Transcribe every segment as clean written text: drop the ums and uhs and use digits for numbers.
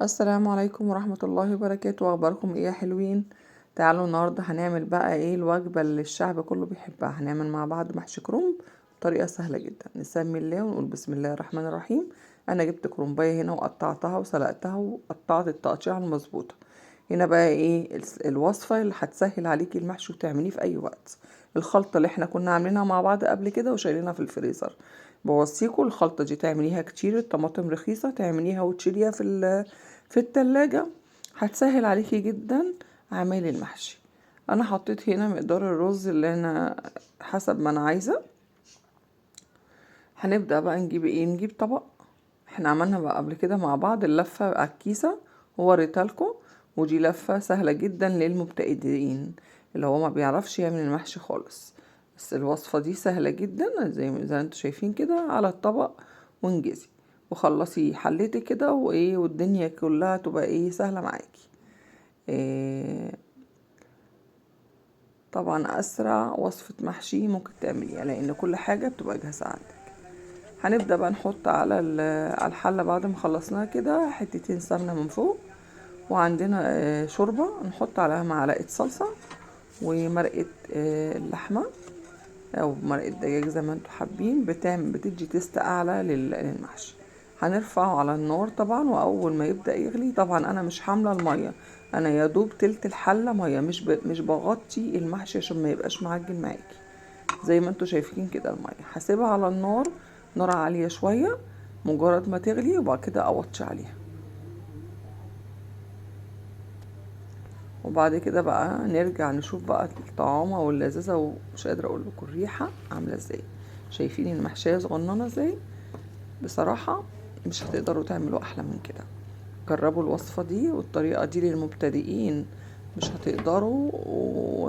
السلام عليكم ورحمة الله وبركاته. اخباركم ايه يا حلوين؟ تعالوا النهاردة هنعمل بقى ايه الوجبة اللي الشعب كله بيحبها. هنعمل مع بعض محشي كرنب بطريقة سهلة جدا. نسمي الله ونقول بسم الله الرحمن الرحيم. انا جبت كرنباية هنا وقطعتها وسلقتها وقطعت التقطيعة المظبوطة. هنا بقى ايه الوصفة اللي هتسهل عليكي المحشي وتعمليه في اي وقت. الخلطة اللي احنا كنا عاملينها مع بعض قبل كده وشايلينها في الفريزر، بوصيكوا الخلطة دي تعمليها كتير. الطماطم رخيصة، تعمليها وتشيليها في التلاجة، هتسهل عليكي جدا عمايل المحشي. انا حطيت هنا مقدار الرز اللي انا حسب ما انا عايزة. هنبدأ بقى نجيب ايه، نجيب طبق. احنا عملنا بقى قبل كده مع بعض اللفة على الكيسة ووريتها، ودي لفة سهلة جدا للمبتدئين اللي هو ما بيعرفش يعمل المحشي خالص. بس الوصفة دي سهلة جدا زي انتوا شايفين كده على الطبق، وانجزي وخلصي حليتي كده وايه، والدنيا كلها تبقى ايه سهلة معاكي. إيه، طبعا اسرع وصفة محشي ممكن تعمليها لان كل حاجة بتبقى جاهزة عندك. هنبدأ بقى نحط على الحلة بعد ما خلصناها كده حتتين سمنة من فوق، وعندنا شوربة نحط عليها معلقة صلصة ومرقة اللحمة او مرقة دجاج زي ما انتوا حابين، بتدي تيست اعلى للمحشي. هنرفعه على النار طبعا، واول ما يبدأ يغلي طبعا انا مش حاملة المية، انا يا دوب تلت الحلة مية، مش بغطي المحشي عشان ما يبقاش معجن معاكي. زي ما انتوا شايفين كده المية هسيبها على النار، نار عالية شوية، مجرد ما تغلي وبعد كده اوطي عليها. وبعد كده بقى نرجع نشوف بقى الطعامة واللذاذة، ومش قادرة اقول لكم الريحة عاملة ازاي. شايفين المحشية صغننة ازاي؟ بصراحة مش هتقدروا تعملوا احلى من كده. جربوا الوصفة دي والطريقة دي للمبتدئين، مش هتقدروا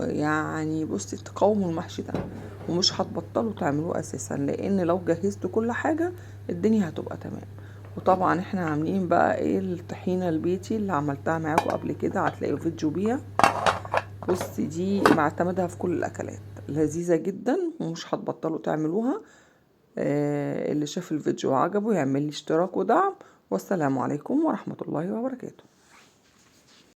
يعني بصي تقاوموا المحشي ده، ومش هتبطلوا تعملوه اساسا، لان لو جهزتوا كل حاجة الدنيا هتبقى تمام. وطبعا احنا عاملين بقى ايه الطحينة البيتي اللي عملتها معاكم قبل كده، هتلاقوا فيديو بيها. بصي دي معتمدها في كل الاكلات، لذيذة جدا ومش هتبطلوا تعملوها. اللي شاف الفيديو وعجبه يعمل لي اشتراك ودعم، والسلام عليكم ورحمة الله وبركاته.